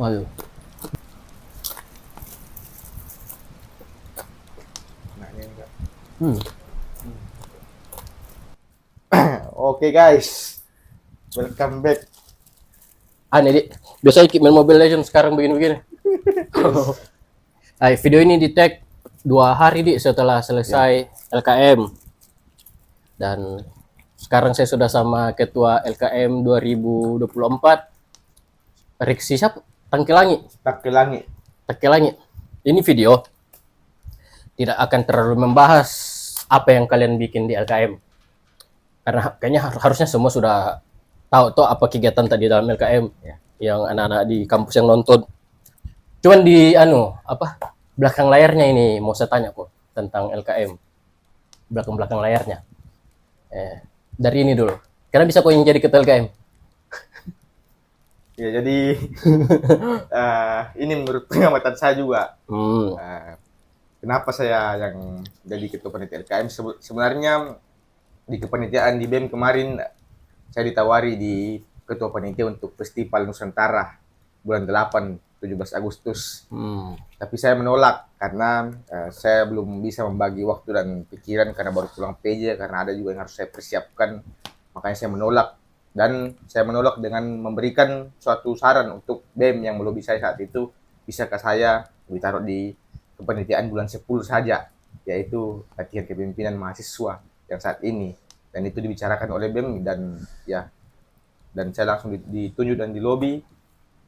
Aduh. Nah, ini enggak. Hmm. Oke guys, welcome back. Aneh dik. Biasanya main Mobile Legends sekarang begini-begini. Video ini di tag 2 hari dik setelah selesai LKM. Dan sekarang saya sudah sama ketua LKM 2024. Riksi siapa? Tangkilangi. Tak ke langit. Tangkilangi. Ini video tidak akan terlalu membahas apa yang kalian bikin di LKM. Karena kayaknya harusnya semua sudah tahu tuh apa kegiatan tadi dalam LKM Ya. yang anak-anak di kampus yang nonton. Cuman di belakang layarnya ini mau saya tanya kok tentang LKM. Belakang layarnya. Dari ini dulu. Karena bisa kok yang jadi ketua LKM. Ya jadi ini menurut pengamatan saya juga. Kenapa saya yang jadi ketua panitia LKM? Sebenarnya di kepanitiaan di BEM kemarin saya ditawari di ketua panitia untuk Festival Nusantara bulan 8, 17 Agustus. Tapi saya menolak karena saya belum bisa membagi waktu dan pikiran karena baru pulang PJ, karena ada juga yang harus saya persiapkan. Makanya saya menolak. Dan saya menolak dengan memberikan suatu saran untuk BEM yang melobi saya saat itu, bisakah saya ditaruh di kepanitiaan bulan 10 saja, yaitu latihan kepemimpinan mahasiswa yang saat ini. Dan itu dibicarakan oleh BEM dan saya langsung ditunjuk dan dilobi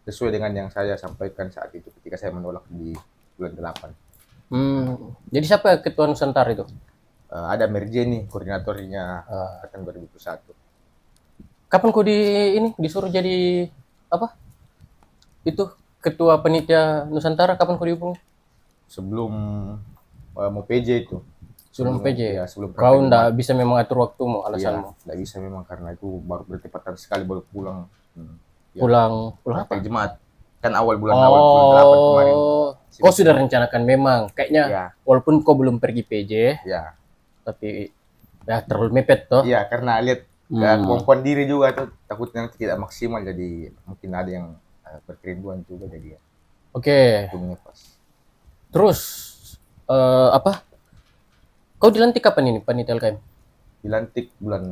sesuai dengan yang saya sampaikan saat itu ketika saya menolak di bulan 8. Jadi siapa ketua Nusantara itu? Ada Merjeni, koordinatornya angkatan 2021. Kapan kau disuruh jadi apa? Itu ketua panitia Nusantara kapan kau dihubungi? Sebelum mau PJ itu. Sebelum PJ. Ya, sebelum kau ndak bisa memang atur waktumu, alasanmu? Nggak bisa memang karena itu baru bertepatan sekali baru pulang. Pulang apa? Jumat. Kan awal bulan 8 kemarin. Kau sudah rencanakan memang. Kayaknya walaupun kau belum pergi PJ, tapi ya terlalu mepet toh. Iya, karena lihat kemampuan diri juga tuh takutnya nanti tidak maksimal, jadi mungkin ada yang berkerinduan juga jadi. Oke. Terus kau dilantik kapan ini panitia LKM? Dilantik bulan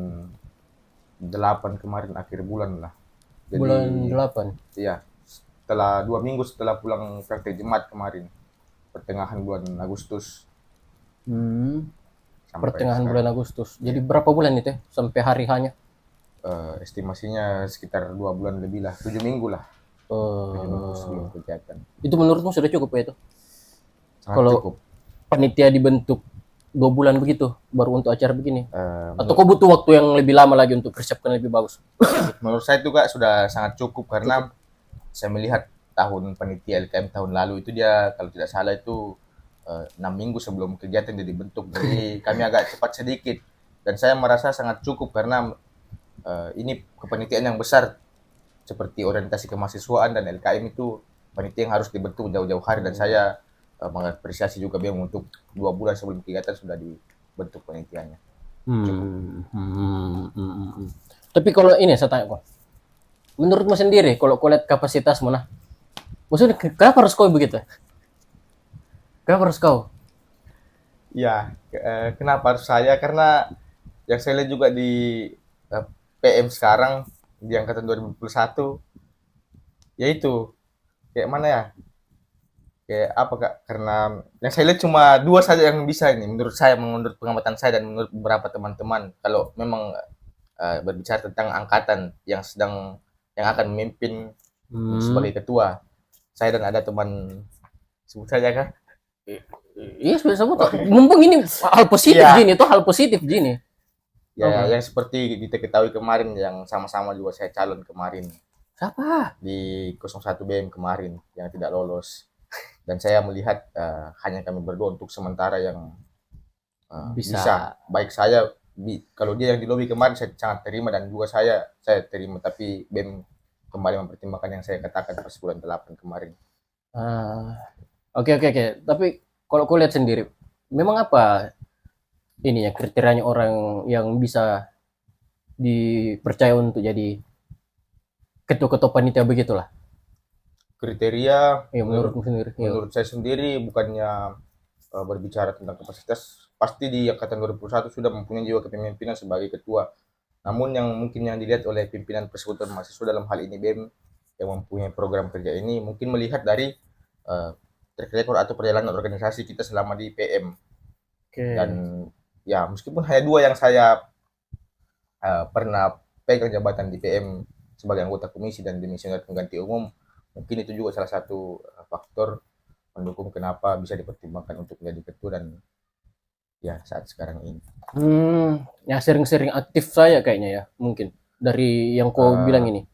8 kemarin, akhir bulan lah. Jadi, bulan 8? Iya. Setelah 2 minggu setelah pulang praktek Jumat kemarin. Pertengahan bulan Agustus. Pertengahan bulan Agustus. Jadi berapa bulan itu sampai hari hanya? Estimasinya sekitar 2 bulan lebih lah, 7 minggu lah. 7 minggu sebelum kegiatan. Itu menurutmu sudah cukup ya itu? Kalau cukup. Panitia dibentuk 2 bulan begitu baru untuk acara begini? Atau kau butuh waktu yang lebih lama lagi untuk persiapkan lebih bagus? Menurut saya itu Kak sudah sangat cukup karena saya melihat tahun panitia LKM tahun lalu itu dia kalau tidak salah itu 6 minggu sebelum kegiatan dia dibentuk. Jadi kami agak cepat sedikit dan saya merasa sangat cukup karena ini kepanitiaan yang besar seperti orientasi kemahasiswaan dan LKM itu panitia yang harus dibentuk jauh-jauh hari dan saya mengapresiasi juga BEM untuk 2 bulan sebelum kegiatan sudah dibentuk panitianya. Tapi kalau ini saya tanya kok, menurutmu sendiri kalau kau lihat kapasitasmu nah, maksudnya kenapa harus kau begitu? Kenapa harus kau? Ya, kenapa harus saya? Karena yang saya lihat juga di PM sekarang di angkatan 2021 yaitu kayak mana ya? Kayak apa Kak? Karena yang saya lihat cuma 2 saja yang bisa ini menurut saya, menurut pengamatan saya dan menurut beberapa teman-teman. Kalau memang berbicara tentang angkatan yang akan memimpin sebagai ketua, saya dan ada teman sebut saja Kak. Iya sudah sebut. Mumpung ini hal positif gini, itu hal positif gini. Ya, yang seperti kita ketahui kemarin yang sama-sama juga saya calon kemarin. Siapa? Di 01 BEM kemarin yang tidak lolos. Dan saya melihat hanya kami berdua untuk sementara yang bisa. Baik saya kalau dia yang di lobi kemarin saya sangat terima dan juga saya terima, tapi BEM kembali mempertimbangkan yang saya katakan pas bulan 8 kemarin. Oke. Tapi kalau kau lihat sendiri, memang apa ini ya kriterianya orang yang bisa dipercaya untuk jadi ketua-ketua panitia begitulah? kriteria Ya menurutmu sendiri. Ya. menurut saya sendiri bukannya berbicara tentang kapasitas, pasti di angkatan 2021 sudah mempunyai jiwa kepemimpinan sebagai ketua. Namun yang mungkin yang dilihat oleh pimpinan persekutuan mahasiswa dalam hal ini BEM yang mempunyai program kerja ini mungkin melihat dari track record atau perjalanan organisasi kita selama di PM. Dan ya meskipun hanya 2 yang saya pernah pegang jabatan di PM sebagai anggota komisi dan demisioner pengganti umum, mungkin itu juga salah satu faktor mendukung kenapa bisa dipertimbangkan untuk menjadi ketua dan ya saat sekarang ini. Ya sering-sering aktif saya kayaknya ya, mungkin dari yang kau bilang ini,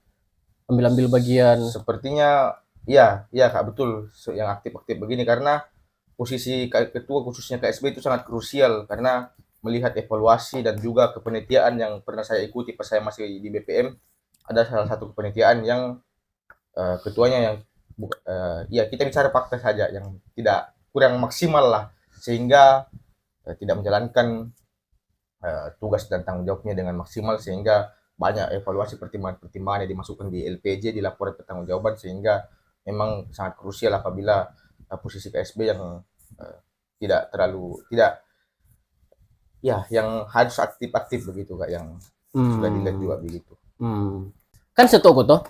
ambil bagian. Sepertinya ya Kak, betul, yang aktif-aktif begini karena posisi ketua khususnya KSB itu sangat krusial karena melihat evaluasi dan juga kepanitiaan yang pernah saya ikuti pas saya masih di BPM. Ada salah satu kepanitiaan yang ketuanya yang ya kita bicara fakta saja yang tidak kurang maksimal lah, sehingga tidak menjalankan tugas dan tanggung jawabnya dengan maksimal, sehingga banyak evaluasi pertimbangan-pertimbangan yang dimasukkan di LPJ, di laporan pertanggungjawaban, sehingga memang sangat krusial apabila posisi KSB yang tidak yang harus aktif-aktif begitu Kak, yang sudah dilihat juga begitu. Kan setahu toh,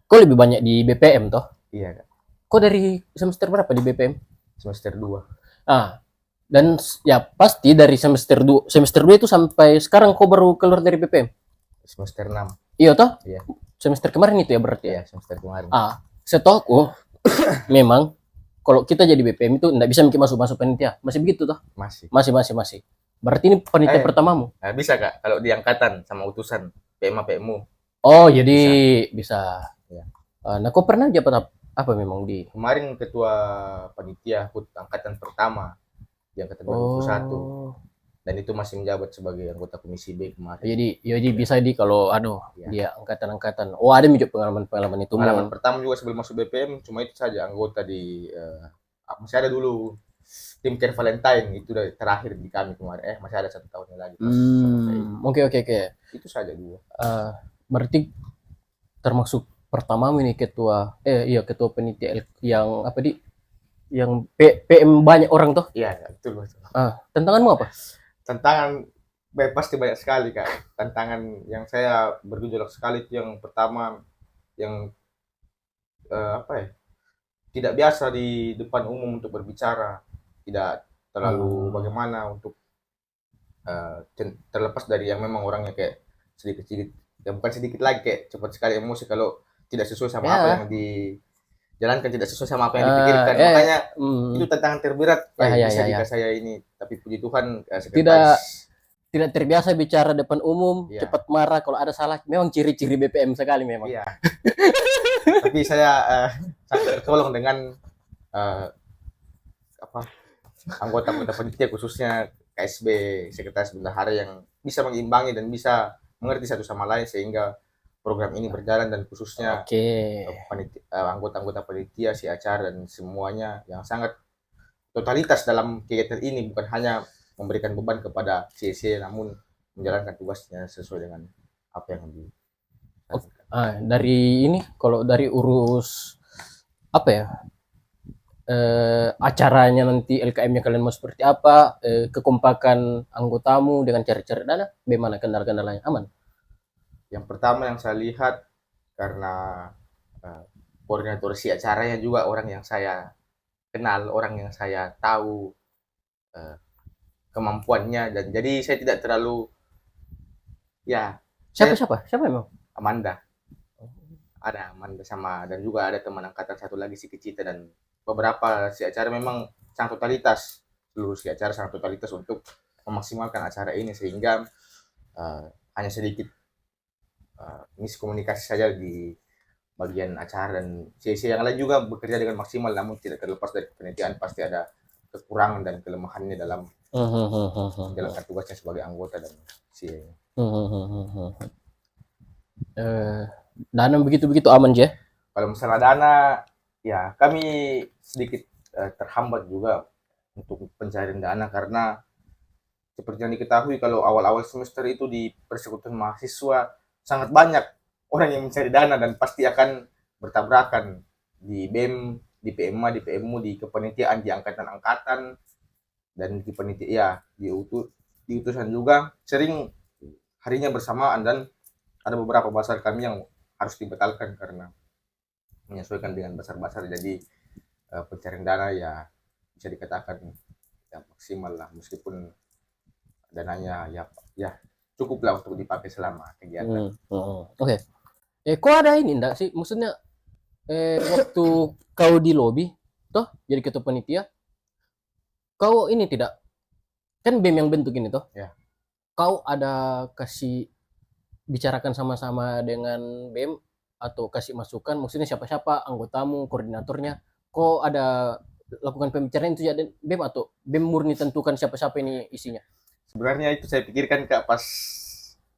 kau lebih banyak di BPM toh? Iya Kak. Kau dari semester berapa di BPM? Semester 2. Dan ya pasti dari semester 2 itu sampai sekarang kau baru keluar dari BPM? Semester 6. Iya toh? Iya. Semester kemarin itu ya berarti? Iya, semester kemarin. Setahu aku memang kalau kita jadi BPM itu enggak bisa masuk panitia. Masih begitu toh? Masih. Berarti ini panitia pertamamu? Bisa Kak, kalau di angkatan sama utusan PMA PMU. Oh, jadi bisa. Ya. Nah, kau pernah jabat apa memang di? Kemarin ketua panitia HUT angkatan pertama di angkatan 2021. Dan itu masih menjabat sebagai anggota komisi B kemarin. Jadi bisa kalau dia angkatan-angkatan. Oh, ada juga pengalaman itu. Pengalaman pertama juga sebelum masuk BPM cuma itu saja, anggota di masih ada dulu tim Care Valentine, itu dari terakhir di kami kemarin. Masih ada 1 tahunnya lagi. Oke. Itu saja dua. Berarti termasuk pertama ini ketua ketua panitia yang apa yang PM banyak orang toh? Iya, betul. Tantanganmu apa? Tantangan pasti banyak sekali Kak. Tantangan yang saya bergejolak sekali itu yang pertama, yang tidak biasa di depan umum untuk berbicara, tidak terlalu bagaimana untuk terlepas dari yang memang orangnya kayak sedikit-sedikit, ya bukan sedikit lagi, kayak cepat sekali emosi kalau tidak sesuai sama apa yang dijalankan, tidak sesuai sama apa yang dipikirkan. Makanya itu tantangan terberat bisa jika saya ini, tapi puji Tuhan tidak terbiasa bicara depan umum, cepat marah kalau ada salah. Memang ciri-ciri BPM sekali memang. Iya. Tapi saya sangat tertolong dengan anggota-anggota panitia khususnya KSB, Sekretaris Bendahara yang bisa mengimbangi dan bisa mengerti satu sama lain sehingga program ini berjalan, dan khususnya anggota-anggota panitia, si acara dan semuanya yang sangat totalitas dalam kegiatan ini, bukan hanya memberikan beban kepada CC namun menjalankan tugasnya sesuai dengan apa yang dari ini, kalau dari urus apa ya, acaranya nanti LKM-nya kalian mau seperti apa, kekompakan anggotamu dengan cari-cari dana, bagaimana kendala-kendalanya? Aman? Yang pertama yang saya lihat, karena koordinator si acaranya juga orang yang saya kenal, orang yang saya tahu kemampuannya, dan jadi saya tidak terlalu siapa memang? Amanda. Ada Amanda dan juga ada teman angkatan satu lagi si Kecita, dan beberapa si acara memang sangat totalitas, seluruh si acara sangat totalitas untuk memaksimalkan acara ini, sehingga hanya sedikit miskomunikasi saja di bagian acara, dan CC yang lain juga bekerja dengan maksimal, namun tidak terlepas dari penelitian pasti ada kekurangan dan kelemahannya dalam menjalankan tugasnya sebagai anggota dan CA. Dana begitu aman ya? Kalau misalnya dana, ya kami sedikit terhambat juga untuk pencarian dana, karena seperti yang diketahui kalau awal-awal semester itu di persekutuan mahasiswa sangat banyak orang yang mencari dana dan pasti akan bertabrakan di BEM, di PMA, di PMU, di kepanitiaan, di angkatan-angkatan, dan di panitia ya, di utusan juga sering harinya bersamaan, dan ada beberapa basar kami yang harus dibatalkan karena menyesuaikan dengan basar-basar. Jadi pencarian dana ya bisa dikatakan ya maksimal lah, meskipun dananya ya cukup lah untuk dipakai selama kegiatan. Oke. Kok ada ini enggak sih? Maksudnya waktu kau di lobby toh jadi ketua panitia, kau ini tidak, kan BEM yang bentuk ini toh? Ya. Kau ada kasih bicarakan sama-sama dengan BEM atau kasih masukan, maksudnya siapa-siapa anggotamu, koordinatornya, kok ada lakukan pembicaraan itu ya BEM atau BEM murni tentukan siapa-siapa ini isinya? Sebenarnya itu saya pikirkan Kak pas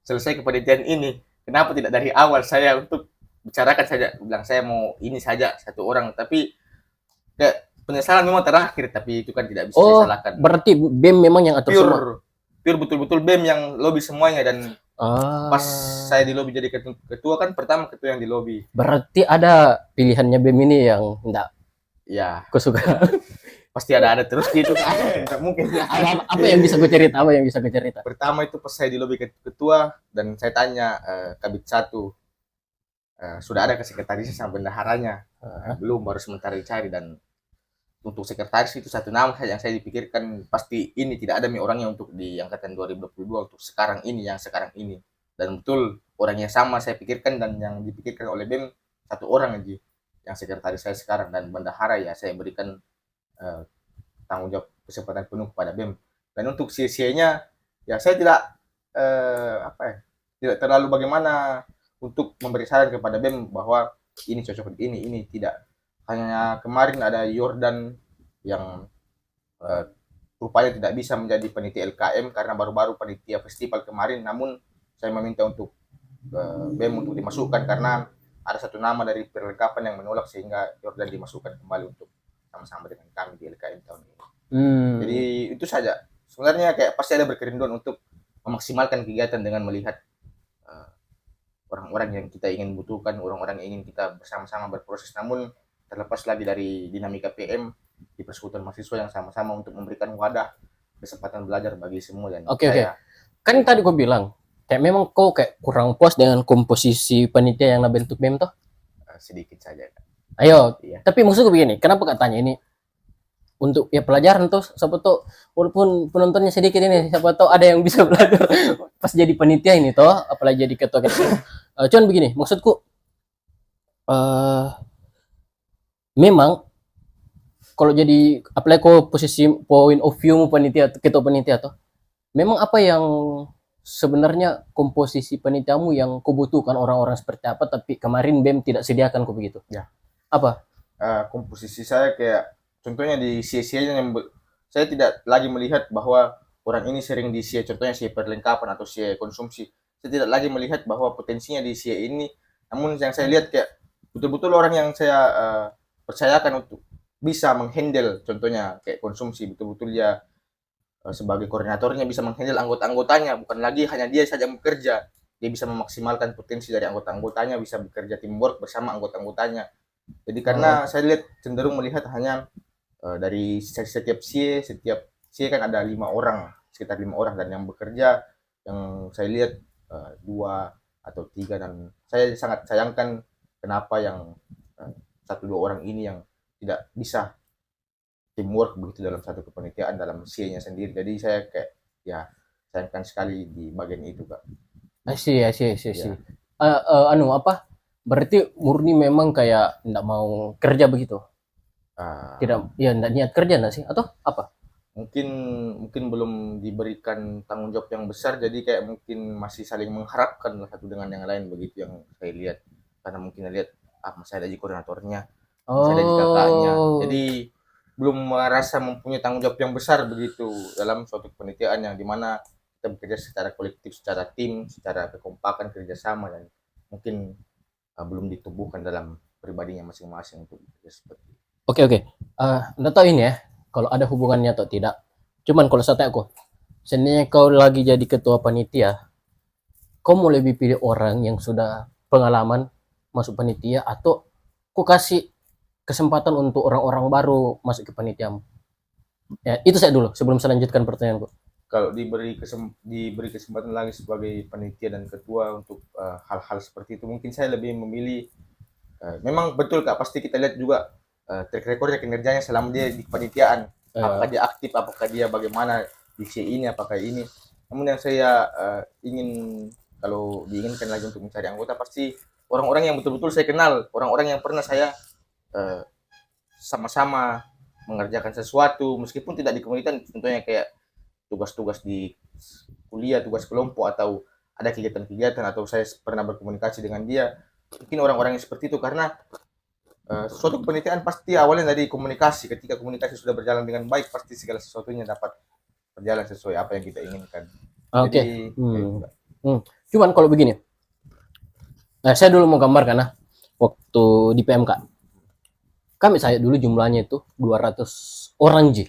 selesai kepanitiaan ini, kenapa tidak dari awal saya untuk bicarakan saja, bilang saya mau ini saja satu orang, tapi kayak penyesalan memang terakhir, tapi itu kan tidak bisa disalahkan. Berarti BEM memang yang atur semua? Pure betul-betul BEM yang lobby semuanya, dan pas saya di lobby jadi ketua kan pertama ketua yang di lobby. Berarti ada pilihannya BEM ini yang enggak ya kau suka? Pasti ada terus gitu kan. Enggak mungkin. Apa yang bisa gue cerita? Apa yang bisa gue cerita? Pertama itu pas saya di lobby ketua dan saya tanya Kabit 1 sudah ada ke sekretarisnya sama bendaharanya. Belum, baru sementara dicari, dan untuk sekretaris itu satu nama saja yang saya dipikirkan, pasti ini tidak ada orangnya untuk di angkatan 2022 untuk sekarang ini, yang sekarang ini. Dan betul orangnya sama saya pikirkan, dan yang dipikirkan oleh BEM satu orang aja, yang sekretaris saya sekarang, dan bendahara ya saya berikan tanggung jawab kesempatan penuh kepada BEM. Dan untuk sia-sianya ya saya tidak tidak terlalu bagaimana untuk memberi saran kepada BEM bahwa ini cocok, ini tidak. Hanya kemarin ada Jordan yang rupanya tidak bisa menjadi panitia LKM karena baru-baru panitia festival kemarin, namun saya meminta untuk BEM untuk dimasukkan karena ada satu nama dari perlengkapan yang menolak, sehingga Jordan dimasukkan kembali untuk sama-sama dengan kami di LKM tahun ini. Jadi itu saja. Sebenarnya kayak pasti ada berkerinduan untuk memaksimalkan kegiatan dengan melihat orang-orang yang kita ingin butuhkan, orang-orang yang ingin kita bersama-sama berproses. Namun terlepas lagi dari dinamika PM di persekutuan mahasiswa yang sama-sama untuk memberikan wadah kesempatan belajar bagi semua. Dan Oke. Kan tadi kau bilang kayak memang kau kayak kurang puas dengan komposisi panitia yang bentuk BEM toh? Sedikit saja. Ayo, iya. Tapi maksudku begini, kenapa katanya ini untuk ya pelajaran tuh, siapa tuh walaupun penontonnya sedikit ini, siapa tahu ada yang bisa belajar pas jadi panitia ini toh, apalagi jadi ketua. Cuman begini, maksudku memang kalau jadi apalagi kau posisi point of view panitia, ketua panitia toh, memang apa yang sebenarnya komposisi panitiamu yang kau butuhkan orang-orang seperti apa, tapi kemarin BEM tidak sediakan kau begitu? Ya. Apa? Komposisi saya kayak contohnya di sia-sianya yang saya tidak lagi melihat bahwa orang ini sering di sia, contohnya sia perlengkapan atau sia konsumsi. Saya tidak lagi melihat bahwa potensinya di sia ini, namun yang saya lihat kayak betul-betul orang yang saya percayakan untuk bisa menghandle, contohnya kayak konsumsi, betul-betul dia sebagai koordinatornya bisa menghandle anggota-anggotanya, bukan lagi hanya dia saja bekerja, dia bisa memaksimalkan potensi dari anggota-anggotanya, bisa bekerja teamwork bersama anggota-anggotanya. Jadi karena saya lihat cenderung melihat hanya dari setiap CIE kan ada 5 orang, sekitar 5 orang, dan yang bekerja yang saya lihat 2 atau 3, dan saya sangat sayangkan kenapa yang 1-2 orang ini yang tidak bisa teamwork begitu dalam satu kepanitiaan dalam CIE-nya sendiri. Jadi saya kayak ya sayangkan sekali di bagian itu, Kak. Iya. Apa? Berarti murni memang kayak enggak mau kerja begitu? Tidak, ya enggak niat kerja enggak sih? Atau apa? Mungkin belum diberikan tanggung jawab yang besar, jadi kayak mungkin masih saling mengharapkan satu dengan yang lain, begitu yang saya lihat. Karena mungkin lihat masih ada di koordinatornya, masih ada di kakaknya, jadi belum merasa mempunyai tanggung jawab yang besar begitu dalam suatu kepanitiaan yang dimana kita bekerja secara kolektif, secara tim, secara kekompakan, kerjasama, dan mungkin belum ditumbuhkan dalam pribadinya masing-masing untuk seperti itu. Oke. Nggak tahu ini ya, kalau ada hubungannya atau tidak. Cuman kalau saya tanya aku, seandainya kau lagi jadi ketua panitia, kau mau lebih pilih orang yang sudah pengalaman masuk panitia atau kok kasih kesempatan untuk orang-orang baru masuk ke panitiamu? Ya, itu saya dulu sebelum saya lanjutkan pertanyaanku. Kalau diberi kesempatan lagi sebagai panitia dan ketua untuk hal-hal seperti itu, mungkin saya lebih memilih memang betul Kak, pasti kita lihat juga track recordnya, kinerjanya selama dia di kepanitiaan. Apakah dia aktif, apakah dia bagaimana di ini, apakah ini. Namun yang saya ingin, kalau diinginkan lagi untuk mencari anggota, pasti orang-orang yang betul-betul saya kenal, orang-orang yang pernah saya eh, sama-sama mengerjakan sesuatu, meskipun tidak di komunitas, tentunya kayak tugas-tugas di kuliah, tugas kelompok, atau ada kegiatan-kegiatan, atau saya pernah berkomunikasi dengan dia. Mungkin orang-orang yang seperti itu, karena suatu kepanitiaan pasti awalnya dari komunikasi. Ketika komunikasi sudah berjalan dengan baik, pasti segala sesuatunya dapat berjalan sesuai apa yang kita inginkan. Oke. Jadi, Cuman kalau begini, saya dulu mau gambarkan nah, waktu di PMK. Saya dulu jumlahnya itu 200 orang ji.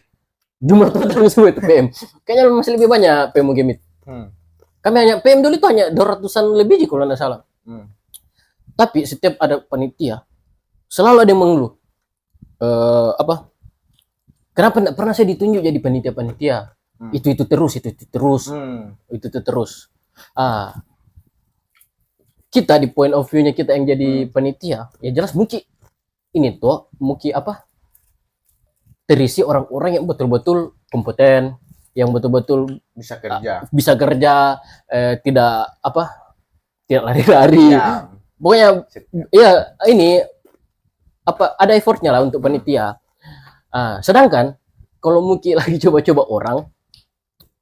Jumlah total semua itu PM. Kayaknya masih lebih banyak PM Gemit. Kami hanya PM dulu itu hanya 200-an lebih ji kalau tidak salah. Tapi setiap ada panitia, selalu ada yang mengeluh. Kenapa tidak pernah saya ditunjuk jadi panitia-panitia? Itu terus. Kita di point of view-nya kita yang jadi panitia, ya jelas mungkin ini tuh mungkin terisi orang-orang yang betul-betul kompeten, yang betul-betul bisa kerja, tidak lari-lari. Ya. Pokoknya ya ini ada effortnya lah untuk panitia. Sedangkan kalau mungkin lagi coba-coba orang,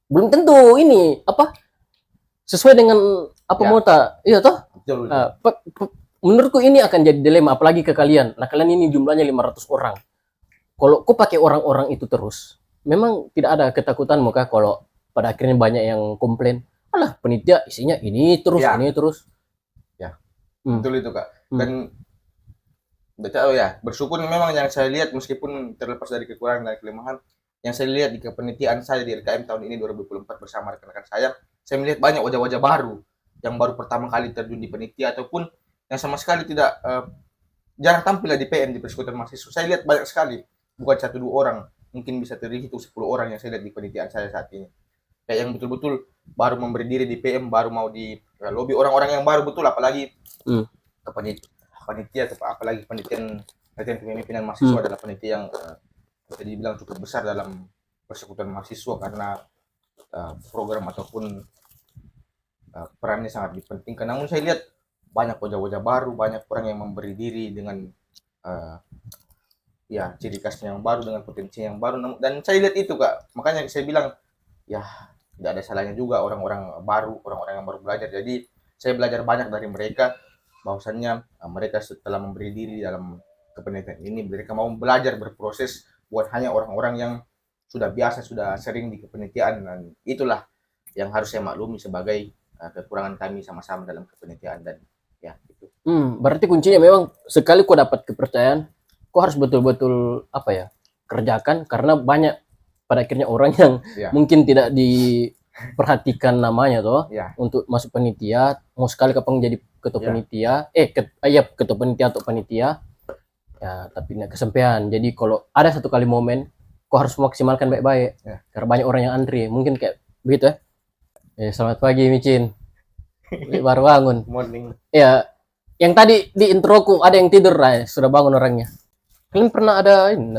belum tentu ini sesuai dengan mau tak, iya toh. Menurutku ini akan jadi dilema, apalagi ke kalian. Nah, kalian ini jumlahnya 500 orang. Kalau kau pakai orang-orang itu terus, memang tidak ada ketakutan muka kalau pada akhirnya banyak yang komplain, alah panitia isinya ini terus. Ya, betul itu Kak. Dan bersyukur memang yang saya lihat, meskipun terlepas dari kekurangan dan kelemahan, yang saya lihat di kepanitiaan saya di LKM tahun ini 2024 bersama rekan-rekan saya melihat banyak wajah-wajah baru yang baru pertama kali terjun di panitia, ataupun yang sama sekali tidak jarang tampil di PM, di persekutuan mahasiswa. Saya lihat banyak sekali, bukan 1-2 orang, mungkin bisa terhitung 10 orang yang saya lihat di panitiaan saya saat ini. Kayak yang betul-betul baru memberi diri di PM, baru mau di lobby, orang-orang yang baru betul, apalagi panitia, apalagi penelitian kepemimpinan mahasiswa adalah panitia yang bisa dibilang cukup besar dalam persekutuan mahasiswa, karena program ataupun perannya sangat dipentingkan. Namun saya lihat banyak wajah-wajah baru, banyak orang yang memberi diri dengan ciri khasnya yang baru, dengan potensi yang baru. Dan saya lihat itu Kak, makanya saya bilang ya tidak ada salahnya juga orang-orang yang baru belajar. Jadi saya belajar banyak dari mereka, bahwasannya mereka setelah memberi diri dalam kepenitiaan ini, mereka mau belajar, berproses, buat hanya orang-orang yang sudah biasa, sudah sering di kepenitiaan. Dan itulah yang harus saya maklumi sebagai kekurangan kami sama-sama dalam kepenitiaan. Dan ya itu. Berarti kuncinya memang sekali kau dapat kepercayaan, kau harus betul-betul kerjakan, karena banyak pada akhirnya orang yang mungkin tidak diperhatikan namanya untuk masuk panitia, mau sekali kapan jadi ketua panitia, ketua panitia atau panitia, ya tapi tidak kesempean. Jadi kalau ada satu kali momen, kau harus maksimalkan baik-baik, karena banyak orang yang antri, mungkin kayak begitu ya. Selamat pagi Micin, baru bangun. Morning. Ya, yang tadi di introku ada yang tidur sudah bangun orangnya. Kalian pernah ada ini,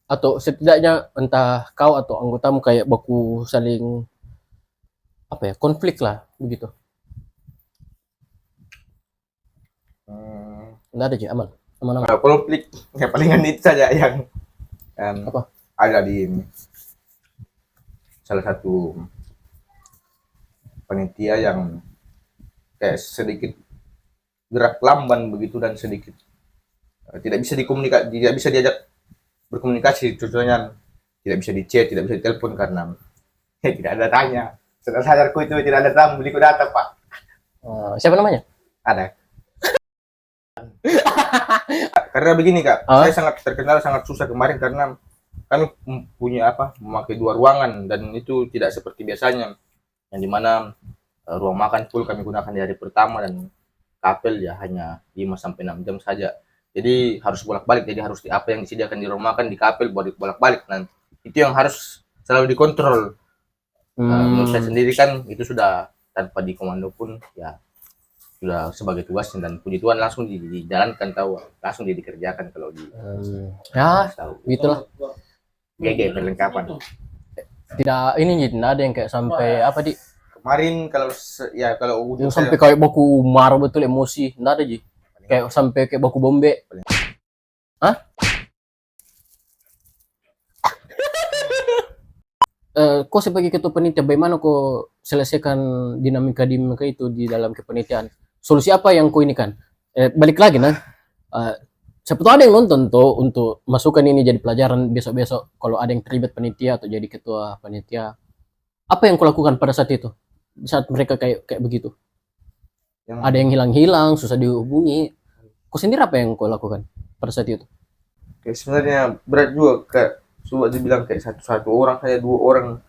atau setidaknya entah kau atau anggotamu kayak baku saling konflik lah begitu? Enggak ada sih, aman. Konflik yang palingan itu saja yang ada di salah satu panitia yang kayak sedikit gerak lamban begitu, dan sedikit tidak bisa diajak berkomunikasi. Contohnya tidak bisa di chat, tidak bisa ditelepon karena tidak ada tanya. Sudah sadarku itu tidak ada tamu, beliku datang Pak. Siapa namanya? Ada. Karena begini Kak, saya sangat terkenal, sangat susah kemarin karena kami punya memakai 2 ruangan, dan itu tidak seperti biasanya, yang dimana ruang makan full kami gunakan di hari pertama, dan kapel ya hanya 5-6 jam saja. Jadi harus bolak-balik. Jadi harus apa yang disediakan di rumah kan di kapel bolak-balik. Nah, itu yang harus selalu dikontrol. Menurut saya sendiri kan itu sudah tanpa dikomando pun ya sudah sebagai tugasnya, dan puji Tuhan langsung dijalankan, tahu langsung dikerjakan kalau di ya tahu. gitulah. GG perlengkapan. Tidak ini tidak ada yang kayak sampai apa di Kemarin kalau ya kalau yang sampai kayak baku marah betul emosi, tidak ada ji. Kayak sampai kayak baku bombe. Hah? Kau sebagai ketua panitia, bagaimana kau selesaikan dinamika itu di dalam kepanitiaan? Solusi apa yang kau ini kan? Balik lagi nah, sebetulnya ada yang nonton tuh untuk masukkan ini jadi pelajaran besok-besok kalau ada yang terlibat panitia atau jadi ketua panitia. Apa yang kau lakukan pada saat itu? Saat mereka kayak begitu? Ada yang hilang-hilang, susah dihubungi. Kau sendiri apa yang kau lakukan pada saat itu? Kayak sebenarnya berat juga, kayak coba dibilang kayak satu orang kayak 2 orang,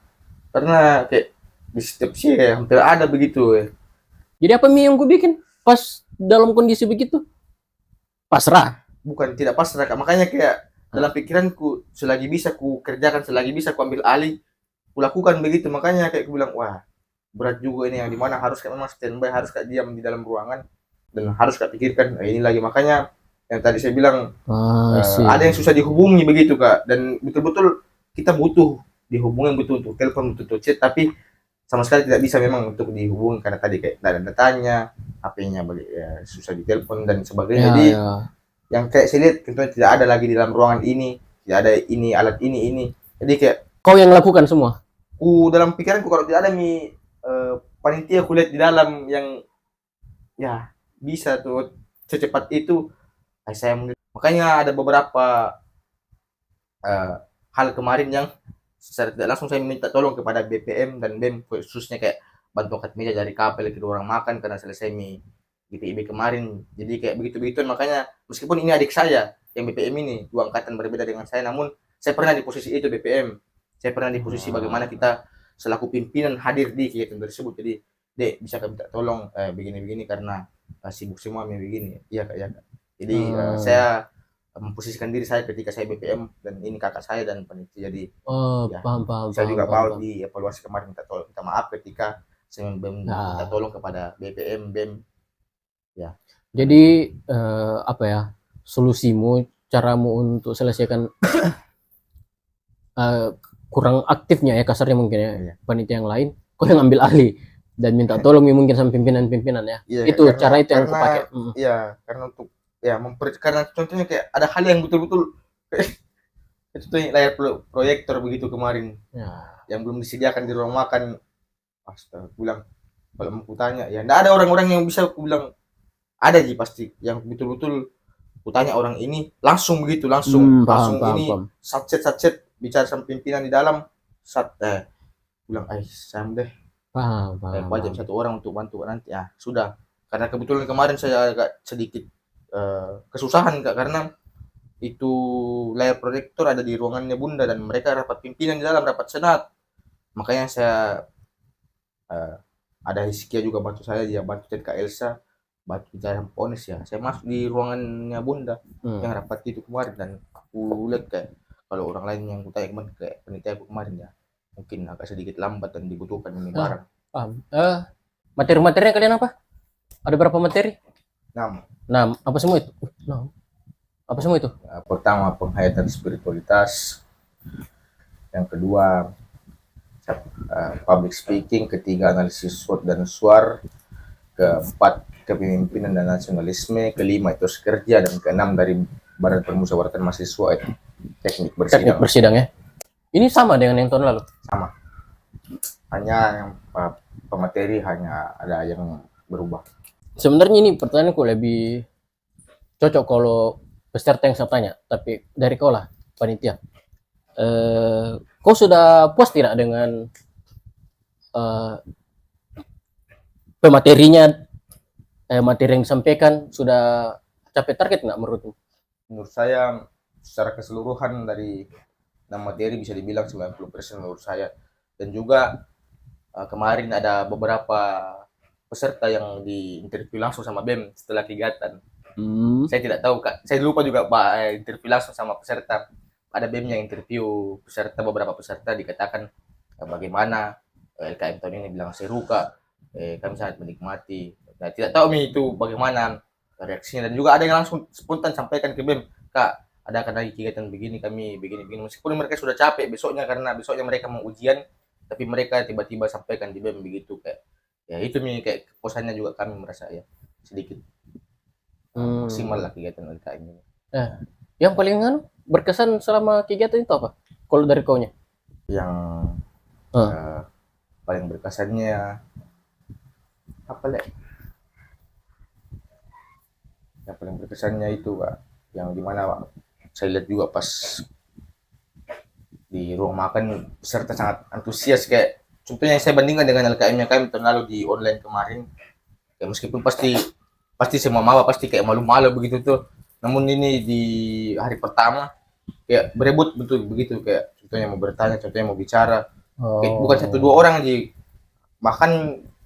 karena kayak di setiap sih ya hampir ada begitu ya. Jadi apa yang gue bikin pas dalam kondisi begitu? Pasrah. Bukan tidak pasrah, makanya kayak dalam pikiranku selagi bisa ku kerjakan, selagi bisa ku ambil alih, ku lakukan begitu. Makanya kayak ku bilang wah berat juga ini, yang dimana harus kayak memang standby, harus kayak diam di dalam ruangan dan harus kayak pikirkan ini lagi. Makanya yang tadi saya bilang ada yang susah dihubungi begitu kak, dan betul-betul kita butuh dihubungi, butuh untuk telepon, butuh untuk chat, tapi sama sekali tidak bisa memang untuk dihubungi karena tadi kayak tidak ada datanya, HP-nya ya, susah ditelepon dan sebagainya. Jadi yang kayak saya lihat tentunya tidak ada lagi di dalam ruangan ini, tidak ada ini alat ini. Jadi kayak kau yang lakukan semua. Dalam pikiranku kalau tidak ada panitia kulihat di dalam yang ya bisa tuh secepat itu, saya makanya ada beberapa hal kemarin yang secara tidak langsung saya minta tolong kepada BPM dan BEM, khususnya kayak bantu angkat meja dari kapel ke orang makan karena selesai GPIB kemarin. Jadi kayak begitu-begitu, makanya meskipun ini adik saya yang BPM ini 2 angkatan berbeda dengan saya, namun saya pernah di posisi itu BPM. Saya pernah di posisi bagaimana kita selaku pimpinan hadir di kegiatan tersebut. Jadi, Dek, bisa kami minta tolong begini-begini karena sibuk semua begini. Iya kak, ya kak. Jadi saya memposisikan diri saya ketika saya BPM dan ini kakak saya dan panitia. Jadi ya, paham. saya juga mau dievaluasi kemarin, minta maaf ketika saya minta tolong kepada BPM BEM. Ya. Jadi apa ya, solusimu, caramu untuk selesaikan kurang aktifnya ya kasarnya mungkin ya, panitia yang lain, kau yang ambil alih dan minta tolong mungkin sama pimpinan ya. Itu karena, cara itu yang kupakai. Iya, karena untuk ya karena contohnya kayak ada hal yang betul-betul itu tuh layar proyektor begitu kemarin yang belum disediakan di ruang makan. Astaga, bilang kalau mau kutanya ya enggak ada orang-orang yang bisa aku bilang ada sih pasti yang betul-betul kutanya orang ini langsung begitu langsung ini satset bicara sama pimpinan di dalam bilang Sam deh wajib 1 orang untuk bantu nanti ya sudah, karena kebetulan kemarin saya agak sedikit kesusahan kak, karena itu layar proyektor ada di ruangannya Bunda dan mereka rapat pimpinan di dalam, rapat senat. Makanya saya ada Hiskia juga bantu saya, dia bantu chat Kak Elsa, bantu bicara Ponis ya. Saya masuk di ruangannya Bunda yang rapat itu kemarin, dan aku lihat kayak kalau orang lain yang kutanya kemarin kayak panitia aku kemarin ya mungkin agak sedikit lambat dan dibutuhkan ini barang. Materi-materinya kalian apa? Ada berapa materi? 6. Apa semua itu? Apa semua itu? Pertama penghayatan spiritualitas, yang kedua public speaking, ketiga analisis SWOT dan SWAR, keempat kepemimpinan dan nasionalisme, kelima itu kerja, dan keenam dari Badan Permusyawaratan Mahasiswa itu teknik bersidang ya. Ini sama dengan yang tahun lalu? Sama. Hanya yang pemateri hanya ada yang berubah. Sebenarnya ini pertanyaanku lebih cocok kalau peserta yang saya tanya, tapi dari kau lah panitia. Kau sudah puas tidak dengan pematerinya, materi yang disampaikan sudah capai target nggak menurutmu? Menurut saya secara keseluruhan dari 6 materi bisa dibilang 90% menurut saya. Dan juga kemarin ada beberapa peserta yang diinterview langsung sama BEM setelah kegiatan. Saya tidak tahu Kak. Saya lupa juga Pak interview langsung sama peserta. Ada BEM yang interview peserta, beberapa peserta dikatakan bagaimana LKM tahun ini, bilang seru Kak. Kami sangat menikmati. Nah, tidak tahu nih itu bagaimana reaksinya, dan juga ada yang langsung spontan sampaikan ke BEM, Kak, adakan lagi kegiatan begini, kami begini-begini, meskipun mereka sudah capek besoknya karena besoknya mereka mau ujian, tapi mereka tiba-tiba sampaikan di BEM begitu. Kayak ya itu nih, kayak kepuasannya juga kami merasa ya sedikit maksimal lah kegiatan LKM ini. Yang paling berkesan selama kegiatan itu apa? Kalau dari kaunya? Yang paling berkesannya apa lek? Yang paling berkesannya itu Pak, yang dimana Pak, saya lihat juga pas di ruang makan peserta sangat antusias. Kayak contohnya yang saya bandingkan dengan LKM yang kami tahun lalu di online kemarin, ya meskipun pasti semua maba pasti kayak malu-malu begitu tuh, namun ini di hari pertama kayak berebut betul begitu, kayak contohnya mau bertanya, contohnya mau bicara, kayak bukan 1-2 orang aja, bahkan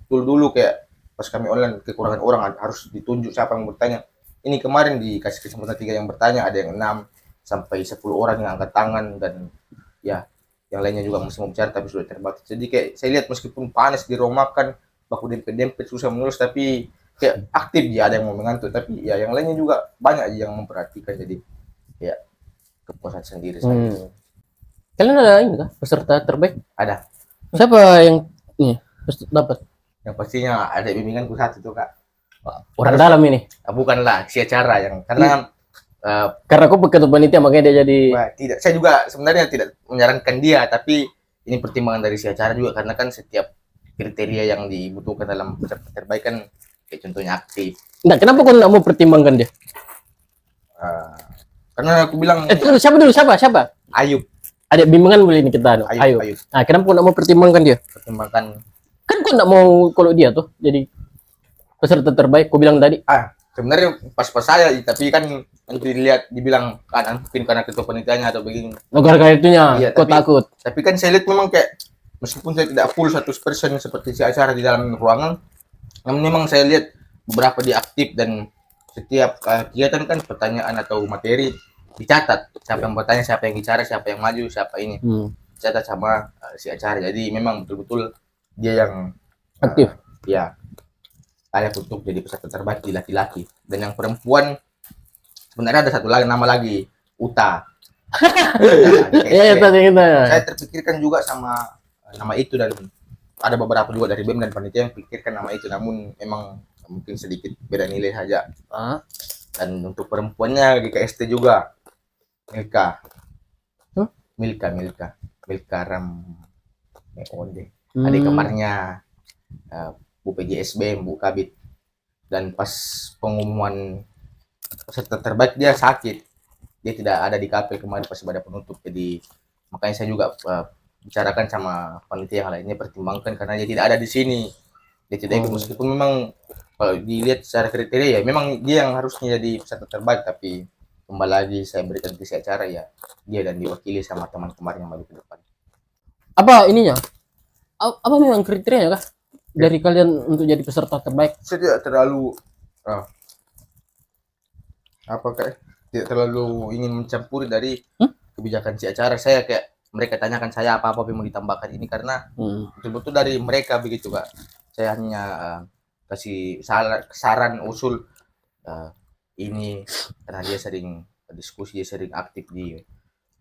dulu kayak pas kami online kekurangan orang harus ditunjuk siapa yang bertanya. Ini kemarin dikasih kesempatan 3 yang bertanya, ada yang 6 sampai 10 orang yang angkat tangan, dan ya yang lainnya juga masih mau bicara tapi sudah terbatas. Jadi kayak saya lihat meskipun panas di ruang makan, baku dempet-dempet susah menulis, tapi kayak aktif ya, ada yang mau mengantuk, tapi ya yang lainnya juga banyak yang memperhatikan. Jadi ya kepuasan sendiri saya. Kalian ada ini kah peserta terbaik? Ada. Siapa yang ini dapat? Yang pastinya ada bimbinganku satu tuh Kak. Orang dalam ini? Bukanlah si acara yang karena aku ketua panitia makanya dia jadi. Tidak, saya juga sebenarnya tidak menyarankan dia, tapi ini pertimbangan dari si acara juga, karena kan setiap kriteria yang dibutuhkan dalam peserta terbaik kan, kayak contohnya aktif. Nah, kenapa kau nggak mau pertimbangkan dia? Karena aku bilang siapa dulu? Siapa? Ayub. Ada bimbingan boleh ini kita. Ayub. Nah, kenapa kau nggak mau pertimbangkan dia? Pertimbangkan. Kan kau nggak mau kalau dia tuh jadi peserta terbaik, kau bilang tadi. Sebenarnya pas-pas saya, tapi kan nanti dilihat dibilang kan mungkin karena ketua panitianya atau begini. Gara-gara itunya, iya, kau takut. Tapi kan saya lihat memang kayak meskipun saya tidak full 100% seperti si acara di dalam ruangan, namun memang saya lihat beberapa dia aktif, dan setiap kegiatan kan pertanyaan atau materi dicatat, siapa yang bertanya, siapa yang bicara, siapa yang maju, siapa ini, dicatat sama si acara. Jadi memang betul-betul dia yang aktif. Ya, layak untuk jadi peserta terbaik di laki-laki. Dan yang perempuan sebenarnya ada satu lagi, nama lagi Uta. Iya, tadi kita. Saya terpikirkan juga sama nama itu, dan ada beberapa juga dari BEM dan panitia yang pikirkan nama itu, namun memang mungkin sedikit beda nilai saja. Dan untuk perempuannya GKST juga Milka. Milka Ram Meonde. Adik kamarnya Bu PJSB, Bu Kabit. Dan pas pengumuman peserta terbaik dia sakit, dia tidak ada di KP kemarin pas pada penutup. Jadi makanya saya juga bicarakan sama panitia yang lainnya, pertimbangkan karena dia tidak ada di sini, dia tidak ikut. Meskipun memang kalau dilihat secara kriteria ya memang dia yang harusnya jadi peserta terbaik, tapi kembali lagi saya berikan ke si acara, ya dia dan diwakili sama teman kemarin yang maju ke depan. Apa ininya? Apa memang kriterianya kah dari kalian untuk jadi peserta terbaik? Saya tidak terlalu tidak terlalu ingin mencampuri dari kebijakan si acara. Saya kayak mereka tanyakan saya apa-apa yang mau ditambahkan ini, karena betul-betul dari mereka begitu Kak. Saya hanya kasih saran usul ini, karena dia sering diskusi, dia sering aktif di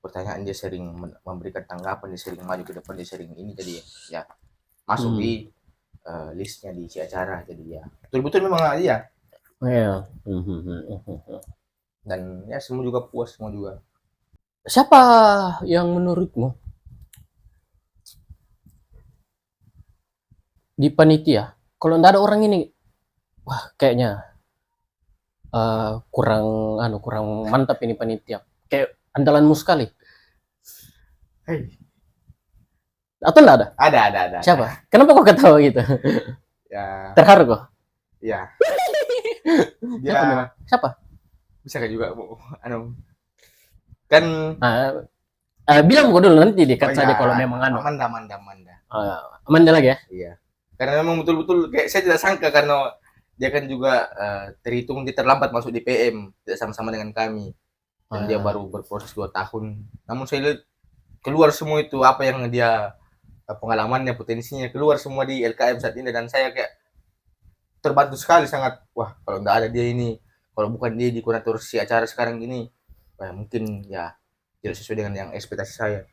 pertanyaan, dia sering memberikan tanggapan, dia sering maju ke depan, dia sering ini, jadi ya masuk di listnya di si acara. Jadi ya betul-betul memang dia. Dan ya semua juga puas, semua juga. Siapa yang menurutmu di panitia kalau nggak ada orang ini, wah kayaknya kurang mantap ini panitia, kayak andalanmu sekali? Atau enggak ada? Ada. Siapa? Kenapa kok ketawa gitu? Ya. Terharu kok? Ya. Siapa? Bisa kan juga kan bilang kok dulu, nanti dikat saja kalau memang Amanda. Amanda lagi ya? Iya. Karena memang betul-betul kayak saya tidak sangka, karena dia kan juga terhitung dia terlambat masuk di PM, tidak sama-sama dengan kami. Dan dia baru berproses 2 tahun. Namun saya lihat keluar semua itu apa yang dia pengalamannya, potensinya keluar semua di LKM saat ini, dan saya kayak terbantu sekali sangat. Wah, kalau nggak ada dia ini, kalau bukan dia di kurator si acara sekarang ini, mungkin ya tidak sesuai dengan yang ekspektasi saya.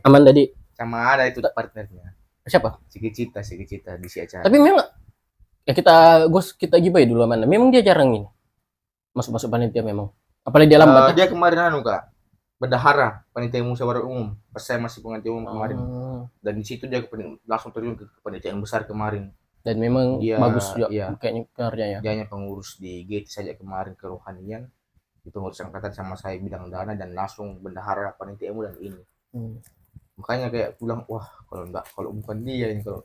Aman tadi. Sama ada itu partnernya. Siapa? Si Kicita di si acara. Tapi memang ya kita gibai dulu mana. Memang dia jarang ini masuk panitia memang. Apalagi dia lambat. Dia kemarin Kak, bendahara panitia musyawarah umum pas saya masih pengantin umum kemarin. Dan di situ dia langsung terjun ke panitia yang besar kemarin. Dan memang dia, bagus juga kayaknya karyanya. Dia hanya pengurus di GT saja kemarin kerohanian. Itu ngurus angkatan sama saya bidang dana, dan langsung bendahara panitia umum dan ini. Makanya kayak pulang, wah kalau bukan dia ini, kalau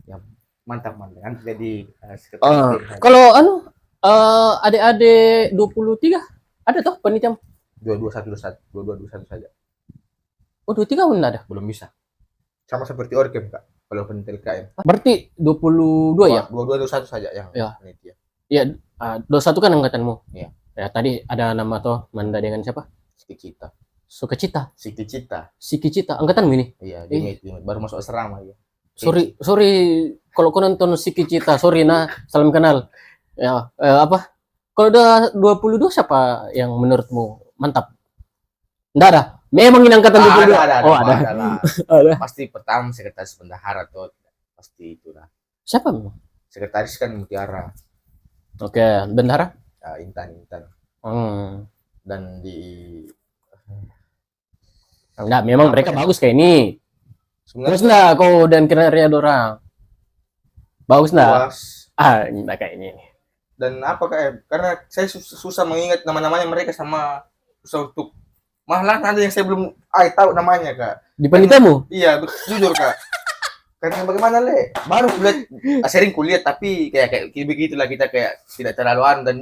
ya mantap nanti jadi kalau adik-adik 23 ada toh panitia 2221 saja. Oh, 23 pun ada? Belum bisa. Sama seperti Orkem, Kak. Kalau panitia LKM. Berarti 22 ya? 2221 saja yang panitia. Iya, 21 kan angkatanmu. Iya. Ya, tadi ada nama toh Manda dengan siapa? Sukacita. Sikicita. Angkatanmu ini? Iya, dia baru masuk asrama ya. Sorry kalau kau nonton Sikicita, sorry salam kenal. Ya, kalau udah 22 siapa yang menurutmu mantap? Enggak ada. Memang ini angkatan 22. Ada. Pasti pertama sekretaris bendahara tuh. Pasti itu lah. Siapa memang? Sekretaris kan Mutiara. Oke, bendahara? Intan. Dan di enggak, memang mereka bagus kayak ini. Terus enggak kau dan kinerja dorang? Bagus enggak? Enggak kayak ini. Dan karena saya susah mengingat nama-namanya mereka, sama susah untuk malah ada yang saya belum tahu namanya, Kak. Di panitiamu? Iya, jujur, Kak. Karena bagaimana baru sering kuliah, tapi kayak begitulah, kita kayak tidak terlalu dan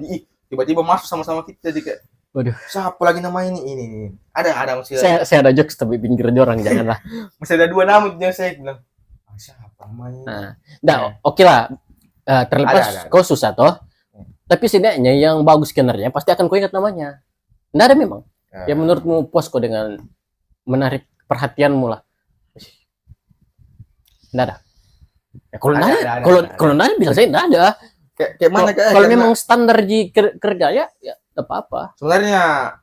tiba-tiba masuk sama-sama kita, jadi kayak waduh, siapa lagi nama ini? Ada masih saya ada jokes tapi pinggir orang janganlah. Masih ada 2 nama yang saya bilang. Siapa namanya? Oke lah. Terlepas kau susah toh. Tapi setidaknya yang bagus kinerjanya pasti akan kau ingat namanya. Nggak ada memang. Yang menurutmu puas kok dengan menarik perhatianmu lah. Nggak ada. Ya, kalau nggak ada bisa saya nggak ada. Kayak mana kalau memang standar di kerja ya apa-apa. Sebenarnya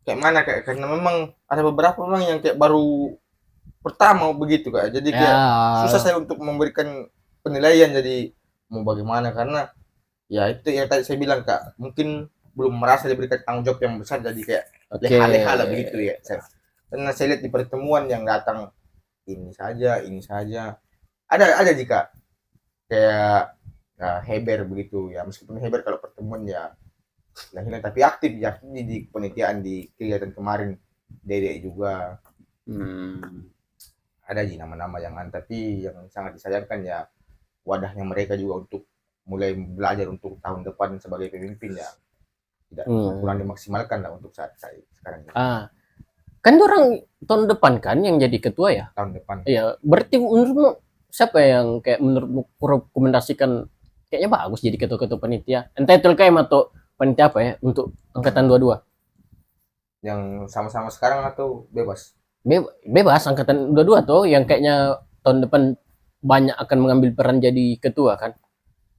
kayak mana karena memang ada beberapa orang yang kayak baru pertama begitu, Kak. Jadi kayak susah saya untuk memberikan penilaian, jadi mau bagaimana, karena ya itu yang tadi saya bilang, Kak, mungkin belum merasa diberikan tanggung jawab yang besar, jadi kayak leha-leha lah begitu ya. Karena saya lihat di pertemuan yang datang ini saja ada jika kayak Heber begitu ya, meskipun Heber kalau pertemuan ya hilang, tapi aktif ya di penelitian di kegiatan kemarin. Dede juga ada nama-nama yang tapi yang sangat disayangkan ya wadahnya mereka juga untuk mulai belajar untuk tahun depan sebagai pemimpin ya tidak kurang dimaksimalkan lah untuk saat sekarang ini. Kan orang tahun depan kan yang jadi ketua ya? Tahun depan. Iya, berarti menurutmu siapa yang kayak menurutmu rekomendasikan kayaknya bagus jadi ketua-ketua panitia? Entah itu LKM atau panitia apa ya untuk angkatan 22? Yang sama-sama sekarang atau bebas? Bebas angkatan 22 tuh yang kayaknya tahun depan banyak akan mengambil peran jadi ketua kan?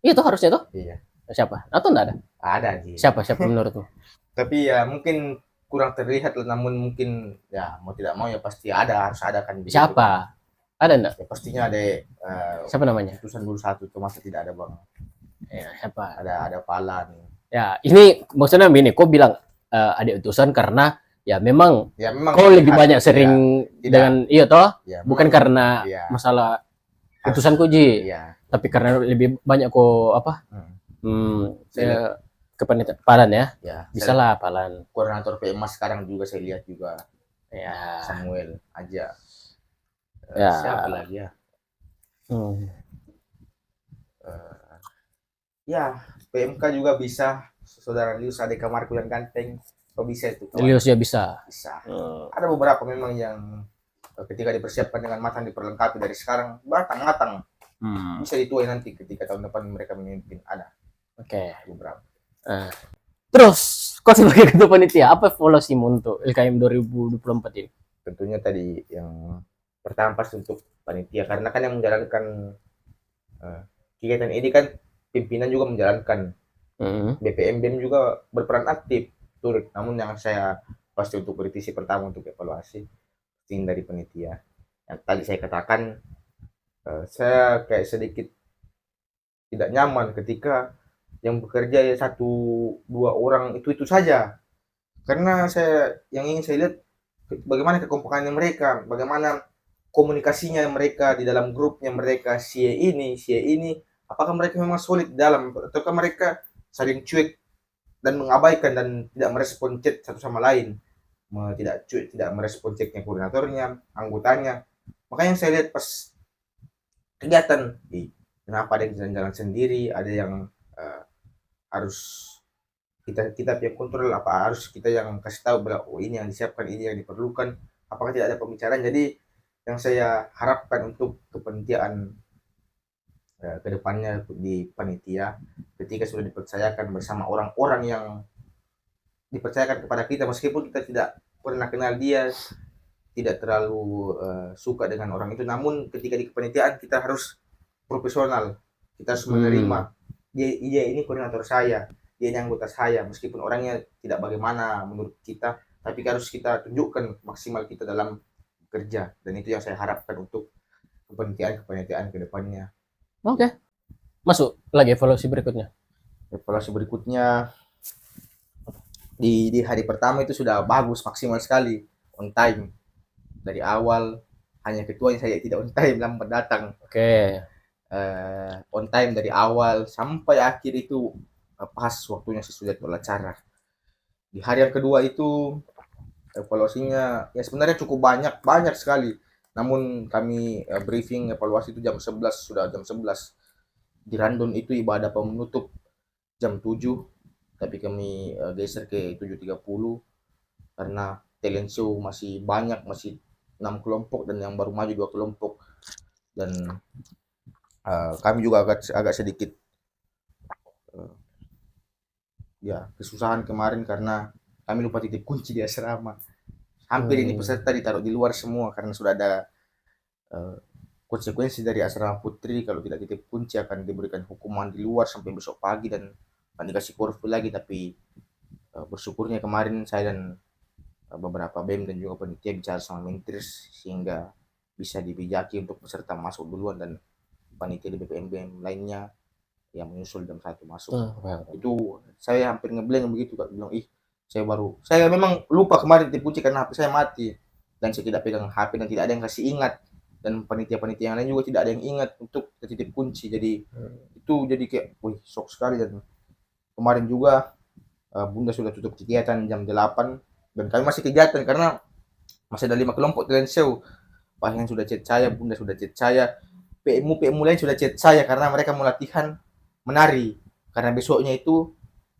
Itu harusnya tuh? Iya. Siapa? Atau enggak ada? Ada sih. Siapa menurutmu? Tapi ya mungkin kurang terlihat, namun mungkin ya mau tidak mau ya pasti harus ada kan. Siapa? Ada enggak? Ya, pastinya ada. Siapa namanya? Utusan dulu satu, itu masa tidak ada, Bang. Ya, siapa? Ada Palan. Ya, ini maksudnya ini kok bilang ada utusan karena ya memang kau lebih banyak sering dengan toh, bukan karena masalah utusan Koji, tapi karena lebih banyak kok kepanitiaan Palan ya, bisa lah Palan. Koordinator PMA sekarang juga saya lihat juga ya Samuel aja. Siapa lagi ya? Ya PMK juga bisa, saudara Lius ada kamarku yang ganteng, kok bisa itu? Lius ya bisa. Ada beberapa memang yang ketika dipersiapkan dengan matang, diperlengkapi dari sekarang matang. Bisa dituai nanti ketika tahun depan mereka memimpin, ada Oke. beberapa. Terus, kau sebagai ketua panitia, apa evaluasimu untuk LKM 2024 ini? Tentunya tadi yang pertama pasti untuk panitia, karena kan yang menjalankan kegiatan ini kan pimpinan juga menjalankan. BPM BEM juga berperan aktif turut, namun yang saya pasti untuk kritisi pertama untuk evaluasi tim dari panitia. Yang tadi saya katakan, saya kayak sedikit tidak nyaman ketika yang bekerja ya 1-2 orang itu saja, karena yang ingin saya lihat bagaimana kekompakannya mereka, bagaimana komunikasinya mereka di dalam grupnya mereka, si ini, apakah mereka memang solid di dalam, ataukah mereka saling cuek dan mengabaikan dan tidak merespon chat satu sama lain, tidak merespon chatnya koordinatornya, anggotanya. Makanya saya lihat pas kegiatan, kenapa ada yang jalan-jalan sendiri, ada yang harus kita punya kontrol, apa harus kita yang kasih tahu bahwa oh ini yang disiapkan, ini yang diperlukan, apakah tidak ada pembicaraan. Jadi yang saya harapkan untuk kepanitiaan kedepannya di panitia, ketika sudah dipercayakan bersama orang-orang yang dipercayakan kepada kita, meskipun kita tidak pernah kenal dia, tidak terlalu suka dengan orang itu, namun ketika di kepanitiaan kita harus profesional, kita harus menerima dia ini koordinator saya, dia ini anggota saya, meskipun orangnya tidak bagaimana menurut kita, tapi harus kita tunjukkan maksimal kita dalam bekerja, dan itu yang saya harapkan untuk kepanitiaan ke depannya. Oke. Masuk lagi evaluasi berikutnya. Evaluasi berikutnya di hari pertama itu sudah bagus, maksimal sekali, on time dari awal. Hanya ketua yang saya tidak on time, lambat datang. Oke. On time dari awal sampai akhir itu pas waktunya sesudah acara. Di hari yang kedua itu evaluasinya ya sebenarnya cukup banyak sekali. Namun kami briefing evaluasi itu jam 11, sudah jam 11. Di Randon itu ibadah penutup jam 7, tapi kami geser ke 7.30 karena talent show masih banyak, masih 6 kelompok dan yang baru maju 2 kelompok. Dan kami juga agak sedikit ya kesusahan kemarin karena kami lupa titip kunci di asrama. Hampir ini peserta ditaruh di luar semua karena sudah ada konsekuensi dari asrama putri, kalau tidak titip kunci akan diberikan hukuman di luar sampai besok pagi dan akan dikasih kurve lagi. Tapi bersyukurnya kemarin saya dan beberapa BEM dan juga panitia bicara sama mentris sehingga bisa dibijaki untuk peserta masuk duluan dan panitia di BPM BEM lainnya yang menyusul jam 1 masuk. Itu saya hampir ngeblank begitu, Kak. Bilang saya memang lupa kemarin titip kunci karena HP saya mati dan saya tidak pegang HP dan tidak ada yang kasih ingat, dan panitia-panitia yang lain juga tidak ada yang ingat untuk titip kunci. Jadi itu jadi kayak shock sekali. Dan kemarin juga Bunda sudah tutup kegiatan jam 8 dan kami masih kegiatan karena masih ada 5 kelompok talent show. Pak yang sudah chat saya, Bunda sudah chat saya, PMU lain sudah chat saya karena mereka mau latihan menari karena besoknya itu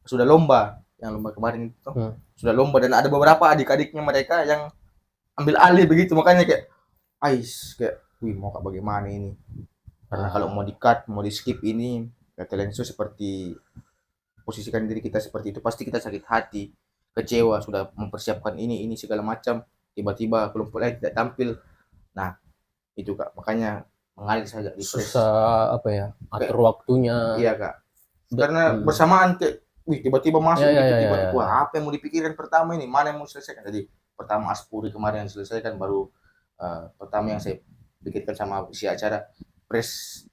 sudah lomba, yang lomba kemarin itu sudah lomba, dan ada beberapa adik-adiknya mereka yang ambil alih begitu. Makanya kayak mau bagaimana ini, karena kalau mau di-cut, mau di-skip ini talent show seperti posisikan diri kita seperti itu, pasti kita sakit hati, kecewa, sudah mempersiapkan ini segala macam, tiba-tiba kelompok lain tidak tampil. Nah itu Kak, makanya mengalir saja di susah apa ya atur waktunya. Iya Kak, karena bersamaan kayak tiba-tiba masuk tiba-tiba apa yang mau dipikirkan pertama ini, mana yang mau diselesaikan. Jadi pertama Aspuri kemarin yang selesaikan, baru pertama yang saya pikirkan sama si acara press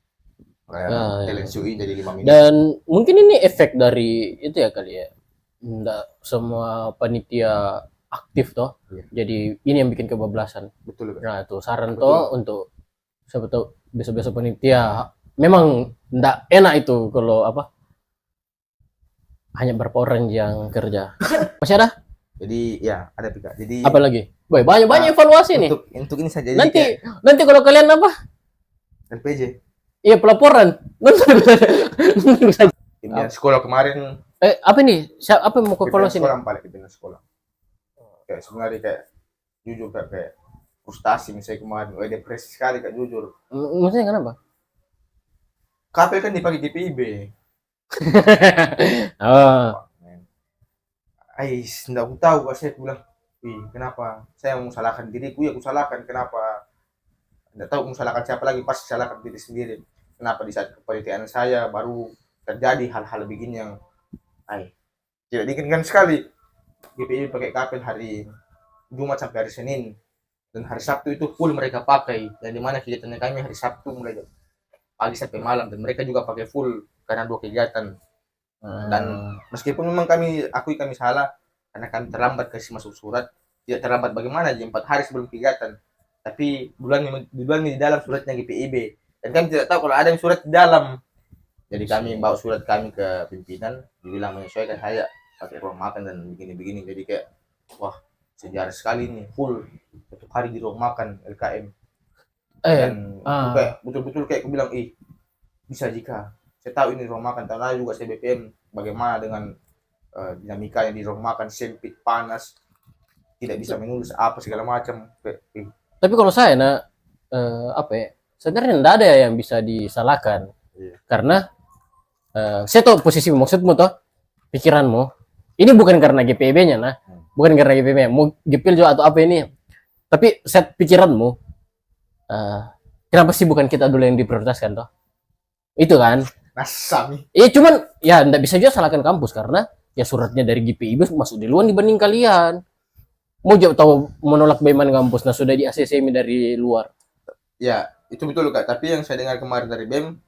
talent show ini jadi 5 menit. Dan mungkin ini efek dari itu ya kali ya, enggak semua panitia aktif toh. Jadi ini yang bikin kebablasan. Betul. Nah itu saran toh untuk siapa tahu besok-besok panitia, memang enggak enak itu kalau apa hanya berapa orang yang kerja. Masih ada? Jadi ya ada Pika. Jadi apa lagi? Boy, banyak evaluasi nih. Untuk ini saja. Nanti kalau kalian apa? LPJ. Iya, pelaporan. Pimpinan sekolah kemarin. Apa nih? Apa yang mau evaluasi nih? Pimpinan sekolah. Kayak sebenarnya kayak jujur kayak frustasi misalnya kemarin. Depresi sekali Kak, jujur. Maksudnya kenapa? KPL kan dipakai GPIB. Oh. Ais, tidak aku tahu, saya bilang, kenapa saya mau salahkan diriku, ya aku salahkan, kenapa tidak tahu mau salahkan siapa lagi, pasti salahkan diri sendiri. Kenapa di saat kepanitiaan saya baru terjadi hal-hal begini yang tidak diinginkan sekali. GPI pakai kabel hari Jumat sampai hari Senin, dan hari Sabtu itu full mereka pakai, dan dimana kegiatannya kami hari Sabtu mulai pagi sampai malam, dan mereka juga pakai full karena 2 kegiatan. Dan meskipun memang kami salah karena kami terlambat kasih masuk surat, tidak terlambat bagaimana aja 4 hari sebelum kegiatan, tapi bulan di dalam suratnya GPIB, dan kami tidak tahu kalau ada yang surat di dalam. Jadi kami bawa surat kami ke pimpinan, dibilang menyesuaikan saya pakai ruang makan dan begini-begini. Jadi kayak wah, sejarah sekali nih, full satu hari di ruang makan LKM. Dan kayak betul-betul kayak aku bilang, bisa jika saya tahu ini ruang makan, tahun lalu juga saya BPM, bagaimana dengan dinamikanya di ruang makan, sempit, panas, tidak bisa menulis apa segala macam. Tapi kalau saya apa ya, sebenarnya tidak ada yang bisa disalahkan. Karena saya tahu posisi maksudmu toh, pikiranmu. Ini bukan karena GPIB-nya nah, bukan karena GPIB-nya, mau GPIL juga atau apa ini. Tapi set pikiranmu, kenapa sih bukan kita dulu yang diprioritaskan toh? Itu kan? Nasami. Iya cuman ya nggak bisa juga salahkan kampus karena ya suratnya dari GPIB masuk duluan dibanding kalian. Mau jauh tahu menolak Baiman kampus, nah sudah di ACC dari luar. Ya, itu betul Kak. Tapi yang saya dengar kemarin dari BEM,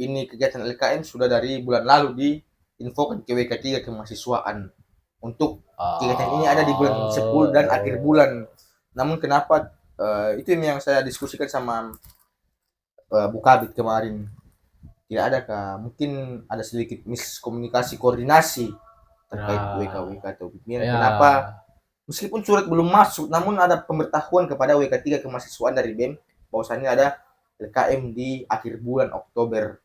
ini kegiatan LKM sudah dari bulan lalu diinfokan ke WK3 kemahasiswaan. Untuk kegiatan ini ada di bulan 10 dan akhir bulan. Namun kenapa, itu yang saya diskusikan sama Bu Kabit kemarin. Tidak ada kah? Mungkin ada sedikit miskomunikasi koordinasi terkait WK atau pimpinan. Kenapa? Meskipun surat belum masuk, namun ada pemberitahuan kepada WK3 kemahasiswaan dari BEM bahwasannya ada LKM di akhir bulan Oktober.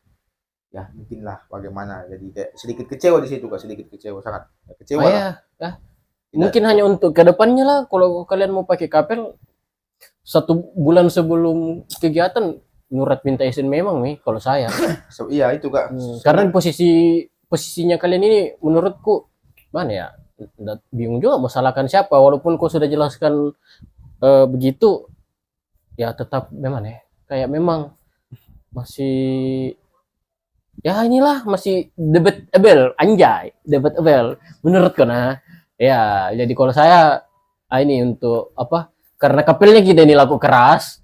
Ya, mungkinlah bagaimana. Jadi kayak sedikit kecewa di situ, Kak. Sedikit kecewa, sangat kecewa. Mungkin hanya untuk kedepannya lah, kalau kalian mau pakai kapel 1 bulan sebelum kegiatan nyurat minta izin memang nih kalau saya. Iya itu Kak. Karena posisinya kalian ini menurutku mana ya? Bingung juga mau salahkan siapa, walaupun kau sudah jelaskan begitu ya tetap memang ya kayak memang masih ya inilah masih debatable debatable menurutku nah ya. Jadi kalau saya ini untuk apa, karena kapelnya kita ini laku keras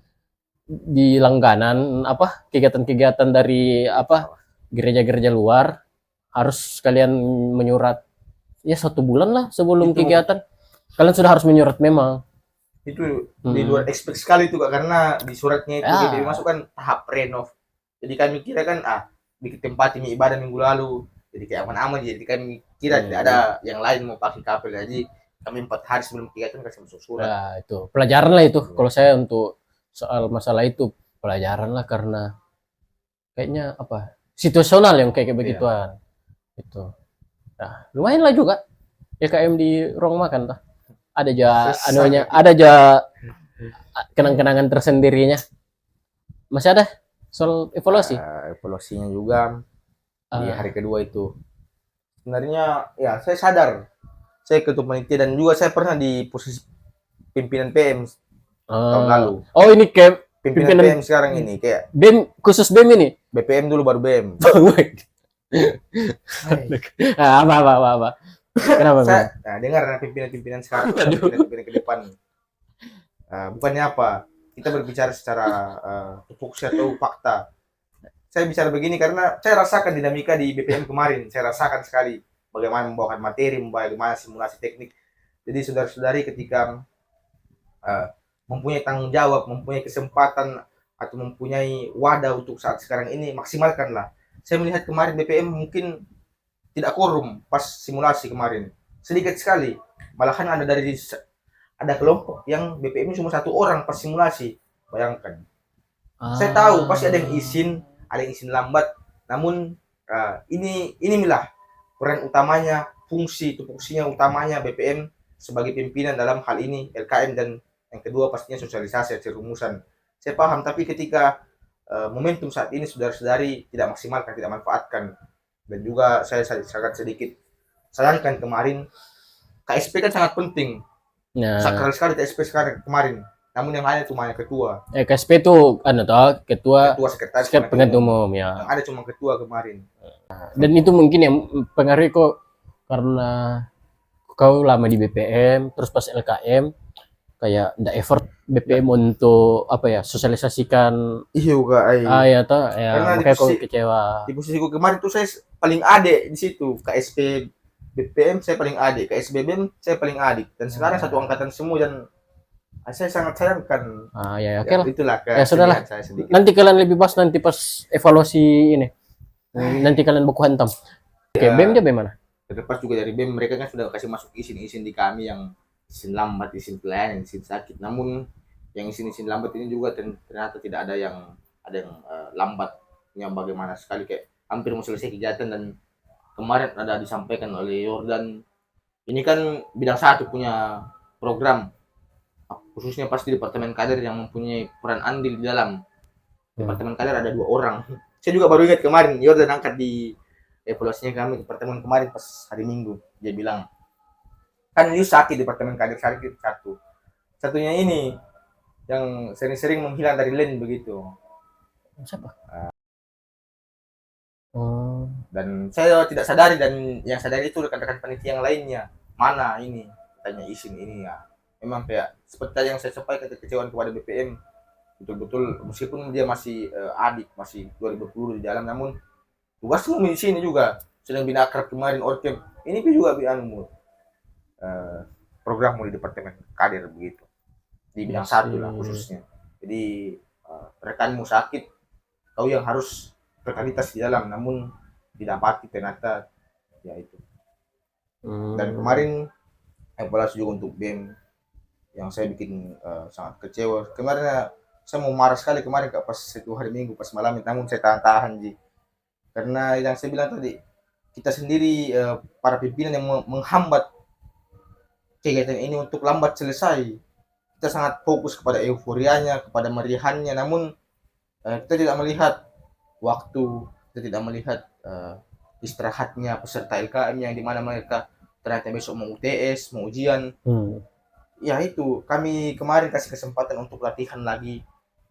di langganan apa kegiatan-kegiatan dari apa gereja-gereja luar, harus kalian menyurat ya 1 bulan lah sebelum kegiatan kalian sudah harus menyurat. Memang itu di luar expect sekali itu Kak, karena di suratnya itu GPIB masukkan tahap renov. Jadi kami kira kan bikin tempat ini ibadah minggu lalu, jadi kayak aman-aman. Jadi kami kira tidak ada yang lain mau pakai kapel, jadi kami 4 hari sebelum kegiatan kasih masuk surat. Nah, itu pelajaran lah itu. Kalau saya untuk soal masalah itu pelajaran lah, karena kayaknya apa situasional yang kayak begituan itu. Nah, lumayan lah juga YKM di ruang makan tuh. Ada aja anunya, ada aja kenang-kenangan tersendirinya. Masih ada soal evaluasi? Evaluasinya juga di hari kedua itu. Sebenarnya ya saya sadar saya ketua panitia dan juga saya pernah di posisi pimpinan PM tahun lalu. Oh ini kayak pimpinan PM sekarang ini kayak BEM, khusus BEM ini? BPM dulu baru BEM. Apa? Kenapa? Saya dengar pimpinan sekarang, pimpinan ke depan. Bukannya apa? Kita berbicara secara tupoksi atau fakta. Saya bicara begini karena saya rasakan dinamika di BPM kemarin. Saya rasakan sekali bagaimana membawakan materi, bagaimana simulasi teknik. Jadi saudara-saudari ketika mempunyai tanggung jawab, mempunyai kesempatan atau mempunyai wadah untuk saat sekarang ini, maksimalkanlah. Saya melihat kemarin BPM mungkin tidak korum pas simulasi kemarin, sedikit sekali. Malahan ada kelompok yang BPM cuma 1 orang pas simulasi. Bayangkan. Saya tahu pasti ada yang izin lambat. Namun inilah peran utamanya, tupoksinya utamanya BPM sebagai pimpinan dalam hal ini LKM, dan yang kedua pastinya sosialisasi, rumusan. Saya paham, tapi ketika momentum saat ini saudara-saudari tidak maksimalkan, tidak manfaatkan. Dan juga saya sangat sedikit sayangkan kemarin KSP kan sangat penting. Sakral sekali KSP sekarang kemarin. Namun yang hanya cuma yang ketua. KSP itu ketua sekretaris pengganti umum ya. Yang ada cuma ketua kemarin. Dan itu mungkin yang pengaruh kok karena kau lama di BPM, terus pas LKM kayak ndak effort BPM untuk sosialisasikan ya makanya kau kecewa. Di posisiku kemarin tuh saya paling adik di situ, KSP BPM saya paling adik, KSP BEM saya paling adik, dan sekarang satu angkatan semua dan saya sangat sayangkan. Oke lah. Itulah ya sudahlah. Nanti kalian lebih pas pas evaluasi ini. Nanti kalian buku hantam. BEM dia bagaimana? Terlepas juga dari BEM, mereka kan sudah kasih masuk izin di kami yang izin lambat, izin pelayanan, izin sakit. Namun yang izin lambat ini juga ternyata tidak ada yang lambatnya bagaimana sekali, kayak hampir mau selesai kegiatan. Dan kemarin ada disampaikan oleh Yordan, ini kan bidang 1 punya program, khususnya pasti Departemen Kader yang mempunyai peran andil di dalam. Departemen Kader ada 2 orang. Saya juga baru ingat kemarin Yordan angkat di evaluasinya kami pertemuan kemarin pas hari Minggu. Dia bilang, kan Yus sakit, Departemen Kader sakit satunya ini yang sering-sering menghilang dari LAN begitu. Siapa? Dan saya tidak sadari, dan yang sadari itu rekan-rekan panitia yang lainnya. Mana ini? Tanya izin ini ya. Memang kayak seperti yang saya sampaikan kekecewaan kepada BPM. Betul-betul meskipun dia masih adik, masih 2020 di dalam, namun tugasmu di sini juga sedang bina akrab kemarin Orkem. Ini juga programmu di Departemen Kader begitu. Di bidang 1 lah khususnya. Jadi rekanmu sakit, kau yang harus berkualitas di dalam, namun didapati ternyata ya itu. Dan kemarin evaluasi juga untuk BEM yang saya bikin sangat kecewa. Kemarin saya mau marah sekali kemarin pas itu hari Minggu pas malam, namun saya tahan-tahan Ji. Karena yang saya bilang tadi, kita sendiri para pimpinan yang menghambat kegiatan ini untuk lambat selesai. Kita sangat fokus kepada euforianya, kepada meriahannya, namun kita tidak melihat waktu, kita tidak melihat istirahatnya peserta LKM yang dimana mereka ternyata besok mau UTS, mau ujian. Ya itu, kami kemarin kasih kesempatan untuk latihan lagi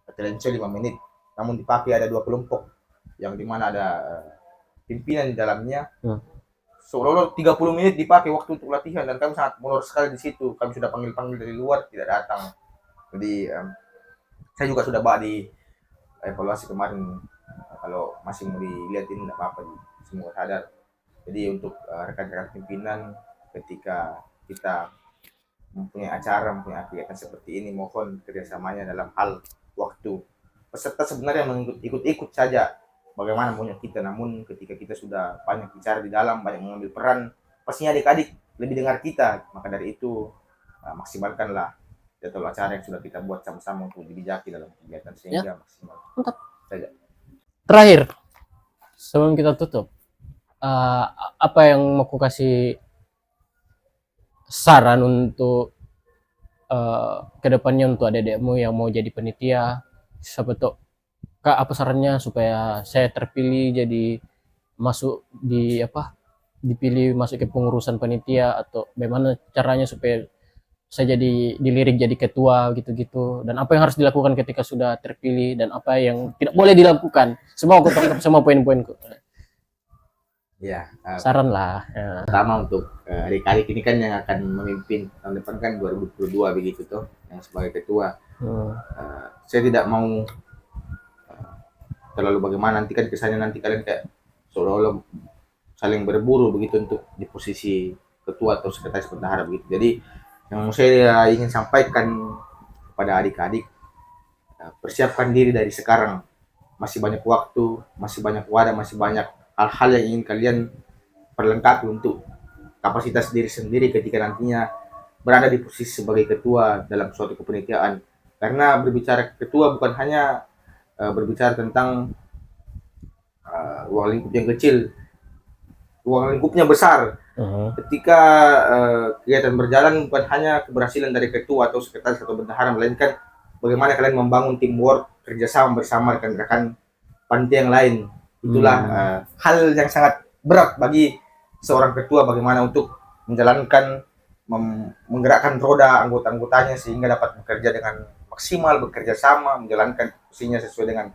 Telenco 5 menit, namun dipakai ada 2 kelompok yang dimana ada pimpinan di dalamnya. Seolah-olah 30 menit dipakai waktu untuk latihan, dan kami sangat molor sekali di situ. Kami sudah panggil dari luar, tidak datang. Jadi saya juga sudah bahas di evaluasi kemarin, kalau masih mau dilihatin tidak apa-apa, semua sadar. Jadi untuk rekan-rekan pimpinan, ketika kita mempunyai acara, mempunyai kegiatan seperti ini, mohon kerjasamanya dalam hal waktu. Peserta sebenarnya ikut-ikut saja bagaimana maunya kita, namun ketika kita sudah banyak bicara di dalam, banyak mengambil peran, pastinya adik-adik lebih dengar kita. Maka dari itu maksimalkanlah jadwal acara yang sudah kita buat sama-sama untuk dibijaki dalam kegiatan sehingga maksimal. Mantap saja. Terakhir sebelum kita tutup, apa yang mau aku kasih saran untuk kedepannya untuk adik-adikmu yang mau jadi panitia? Siapa tuh Kak, apa sarannya supaya saya terpilih jadi masuk dipilih masuk ke pengurusan panitia, atau bagaimana caranya supaya saya jadi dilirik jadi ketua gitu-gitu, dan apa yang harus dilakukan ketika sudah terpilih dan apa yang tidak boleh dilakukan. Semua aku tangkap semua poin-poinku. Ya, saran lah. Pertama untuk adik-adik ini kan yang akan memimpin tahun depan kan 2022 begitu tuh, yang sebagai ketua. Saya tidak mau terlalu bagaimana nanti kan kesannya nanti kalian kayak seolah-olah saling berburu begitu untuk di posisi ketua atau sekretaris bendahara begitu. Jadi yang saya ingin sampaikan kepada adik-adik, persiapkan diri dari sekarang. Masih banyak waktu, masih banyak wadah, masih banyak hal-hal yang ingin kalian perlengkapi untuk kapasitas diri sendiri ketika nantinya berada di posisi sebagai ketua dalam suatu kepanitiaan. Karena berbicara ketua bukan hanya berbicara tentang ruang lingkup yang kecil, ruang lingkupnya besar. Ketika kegiatan berjalan bukan hanya keberhasilan dari ketua atau sekretaris atau bendahara, melainkan bagaimana kalian membangun teamwork, kerjasama bersama rekan-rekan panitia yang lain. Itulah hal yang sangat berat bagi seorang ketua, bagaimana untuk menjalankan, menggerakkan roda anggota-anggotanya sehingga dapat bekerja dengan maksimal, bekerja sama, menjalankan fungsinya sesuai dengan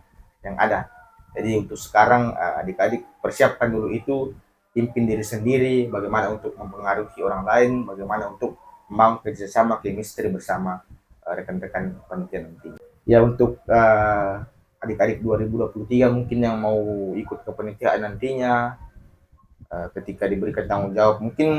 yang ada. Jadi untuk sekarang adik-adik persiapkan dulu itu, pimpin diri sendiri, bagaimana untuk mempengaruhi orang lain, bagaimana untuk membangun kerjasama, chemistry bersama rekan-rekan panitia nanti. Ya untuk adik-adik 2023 mungkin yang mau ikut kepanitiaan nantinya, ketika diberikan tanggung jawab, mungkin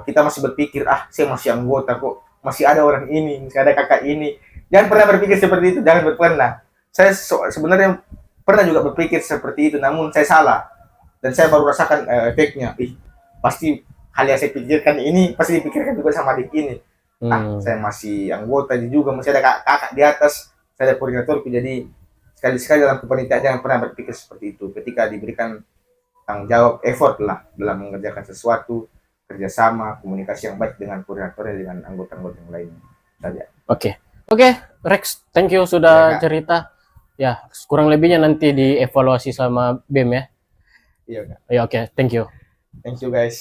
kita masih berpikir, saya masih anggota kok, masih ada orang ini, masih ada kakak ini. Jangan pernah berpikir seperti itu, jangan pernah. Saya sebenarnya pernah juga berpikir seperti itu, namun saya salah. Dan saya baru rasakan efeknya. Pasti hal yang saya pikirkan ini, pasti dipikirkan juga sama adik ini. Saya masih anggota juga, masih ada kakak di atas, saya ada koordinator, jadi sekali-sekali dalam kepanitiaan jangan pernah berpikir seperti itu. Ketika diberikan tanggung jawab, effort lah dalam mengerjakan sesuatu, kerjasama, komunikasi yang baik dengan koordinatornya, dengan anggota-anggota yang lain saja. Oke, Rex, thank you sudah cerita. Ya, kurang lebihnya nanti dievaluasi sama BEM ya. Iya, oke, thank you. Thank you guys.